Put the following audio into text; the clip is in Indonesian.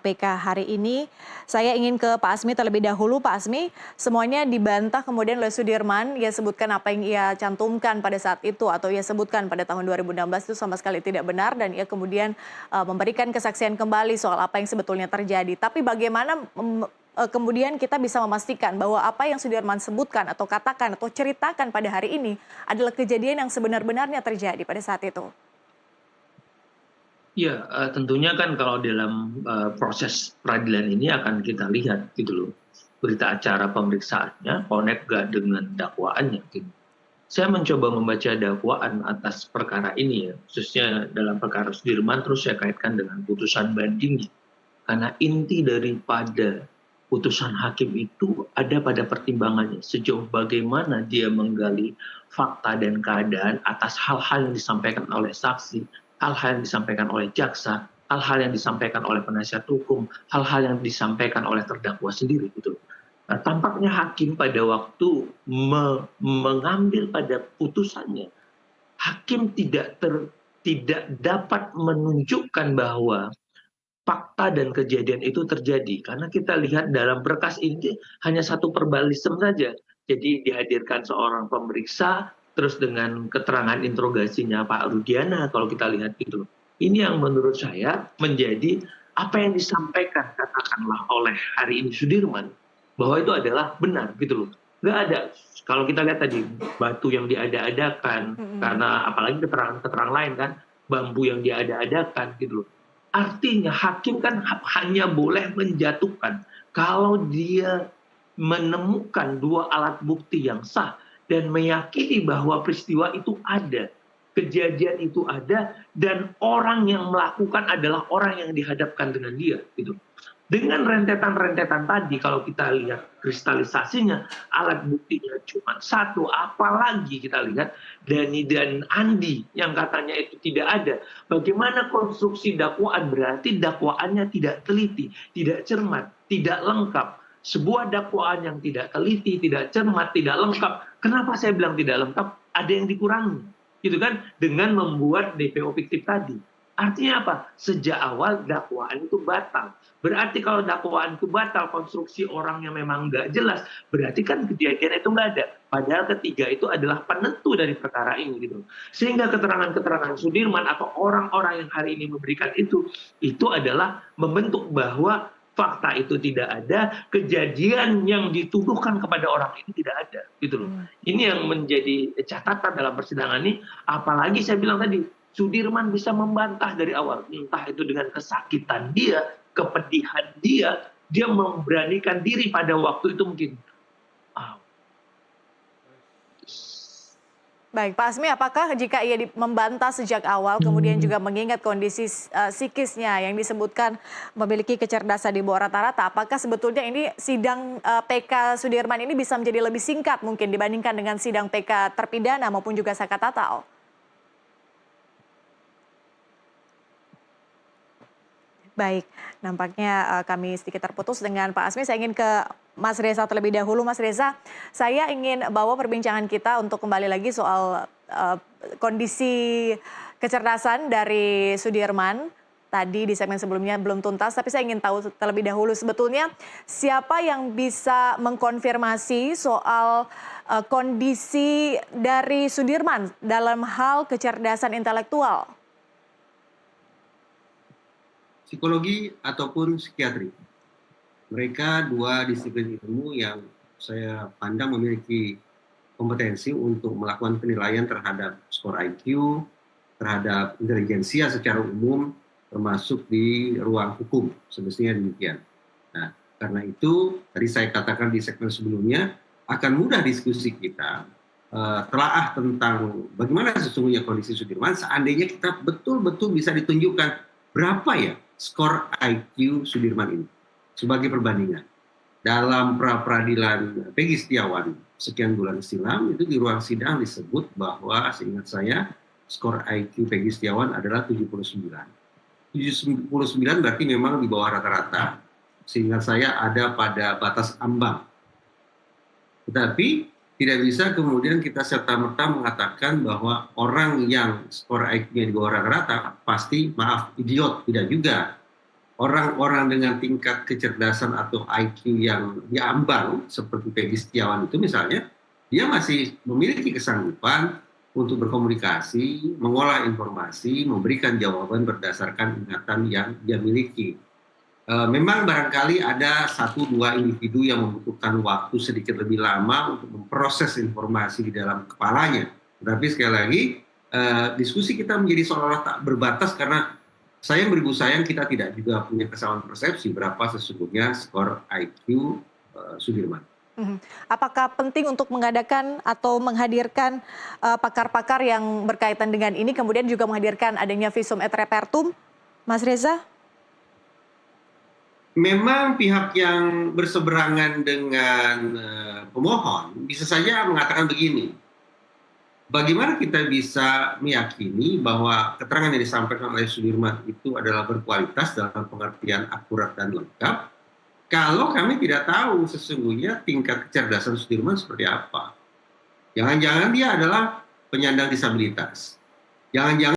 KPK hari ini. Saya ingin ke Pak Asmi terlebih dahulu. Pak Asmi, semuanya dibantah kemudian oleh Sudirman. Ia sebutkan apa yang ia cantumkan pada saat itu atau ia sebutkan pada tahun 2016 itu sama sekali tidak benar dan ia kemudian memberikan kesaksian kembali soal apa yang sebetulnya terjadi. Tapi bagaimana kemudian kita bisa memastikan bahwa apa yang Sudirman sebutkan atau katakan atau ceritakan pada hari ini adalah kejadian yang sebenar-benarnya terjadi pada saat itu? Ya, tentunya kan kalau dalam proses peradilan ini akan kita lihat gitu loh, berita acara pemeriksaannya connect gak dengan dakwaannya gitu. Saya mencoba membaca dakwaan atas perkara ini ya, khususnya dalam perkara Sudirman, terus saya kaitkan dengan putusan bandingnya. Karena inti daripada putusan hakim itu ada pada pertimbangannya, sejauh bagaimana dia menggali fakta dan keadaan atas hal-hal yang disampaikan oleh saksi, hal-hal yang disampaikan oleh jaksa, hal-hal yang disampaikan oleh penasihat hukum, hal-hal yang disampaikan oleh terdakwa sendiri gitu. Nah, tampaknya hakim pada waktu mengambil pada putusannya, hakim tidak dapat menunjukkan bahwa fakta dan kejadian itu terjadi. Karena kita lihat dalam berkas ini hanya satu verbalisme saja. Jadi dihadirkan seorang pemeriksa, terus dengan keterangan interogasinya Pak Rudiana, kalau kita lihat itu. Ini yang menurut saya menjadi apa yang disampaikan katakanlah oleh hari ini Sudirman, bahwa itu adalah benar gitu loh. Nggak ada, kalau kita lihat tadi, batu yang diada-adakan, karena apalagi keterangan-keterangan lain kan, bambu yang diada-adakan gitu loh. Artinya hakim kan hanya boleh menjatuhkan kalau dia menemukan dua alat bukti yang sah dan meyakini bahwa peristiwa itu ada, kejadian itu ada, dan orang yang melakukan adalah orang yang dihadapkan dengan dia gitu. Dengan rentetan-rentetan tadi, kalau kita lihat kristalisasinya, alat buktinya cuma satu, apalagi kita lihat Dani dan Andi yang katanya itu tidak ada. Bagaimana konstruksi dakwaan? Berarti dakwaannya tidak teliti, tidak cermat, tidak lengkap. Sebuah dakwaan yang tidak teliti, tidak cermat, tidak lengkap. Kenapa saya bilang tidak lengkap? Ada yang dikurangi, gitu kan? Dengan membuat DPO fiktif tadi. Artinya apa? Sejak awal dakwaan itu batal. Berarti kalau dakwaan itu batal, konstruksi orangnya memang nggak jelas, berarti kan kejadian itu nggak ada. Padahal ketiga itu adalah penentu dari perkara ini gitu. Sehingga keterangan-keterangan Sudirman atau orang-orang yang hari ini memberikan itu adalah membentuk bahwa fakta itu tidak ada, kejadian yang dituduhkan kepada orang ini tidak ada gitu loh. Ini yang menjadi catatan dalam persidangan ini, apalagi saya bilang tadi, Sudirman bisa membantah dari awal, entah itu dengan kesakitan dia, kepedihan dia memberanikan diri pada waktu itu mungkin. Ah, Baik, Pak Asmi, apakah jika ia membantah sejak awal, kemudian juga mengingat kondisi psikisnya yang disebutkan memiliki kecerdasan di bawah rata-rata, apakah sebetulnya ini sidang PK Sudirman ini bisa menjadi lebih singkat mungkin dibandingkan dengan sidang PK terpidana maupun juga Saka Tatal? Baik, nampaknya kami sedikit terputus dengan Pak Asmi. Saya ingin ke Mas Reza terlebih dahulu. Mas Reza, saya ingin bawa perbincangan kita untuk kembali lagi soal kondisi kecerdasan dari Sudirman. Tadi di segmen sebelumnya belum tuntas, tapi saya ingin tahu terlebih dahulu sebetulnya siapa yang bisa mengkonfirmasi soal kondisi dari Sudirman dalam hal kecerdasan intelektual. Psikologi ataupun psikiatri. Mereka dua disiplin ilmu yang saya pandang memiliki kompetensi untuk melakukan penilaian terhadap skor IQ, terhadap intelijensia secara umum, termasuk di ruang hukum, semestinya demikian. Nah, karena itu, tadi saya katakan di segmen sebelumnya, akan mudah diskusi kita telaah tentang bagaimana sesungguhnya kondisi Sudirman, seandainya kita betul-betul bisa ditunjukkan berapa ya skor IQ Sudirman ini sebagai perbandingan. Dalam pra-peradilan Peggy Setiawan sekian bulan silam, itu di ruang sidang disebut bahwa seingat saya skor IQ Peggy Setiawan adalah 79. 79 berarti memang di bawah rata-rata. Seingat saya ada pada batas ambang. Tetapi tidak bisa kemudian kita serta-merta mengatakan bahwa orang yang skor IQ-nya di bawah rata-rata pasti, maaf, idiot. Tidak juga. orang-orang dengan tingkat kecerdasan atau IQ yang diambang seperti Peggy Setiawan itu misalnya, dia masih memiliki kesanggupan untuk berkomunikasi, mengolah informasi, memberikan jawaban berdasarkan ingatan yang dia miliki. Memang barangkali ada 1-2 individu yang membutuhkan waktu sedikit lebih lama untuk memproses informasi di dalam kepalanya. Tapi sekali lagi, diskusi kita menjadi seolah-olah tak berbatas karena sayang beribu sayang kita tidak juga punya kesamaan persepsi berapa sesungguhnya skor IQ Sudirman. Apakah penting untuk mengadakan atau menghadirkan pakar-pakar yang berkaitan dengan ini, kemudian juga menghadirkan adanya visum et repertum, Mas Reza? Memang pihak yang berseberangan dengan pemohon bisa saja mengatakan begini, bagaimana kita bisa meyakini bahwa keterangan yang disampaikan oleh Sudirman itu adalah berkualitas dalam pengertian akurat dan lengkap, kalau kami tidak tahu sesungguhnya tingkat kecerdasan Sudirman seperti apa. Jangan-jangan dia adalah penyandang disabilitas. Jangan-jangan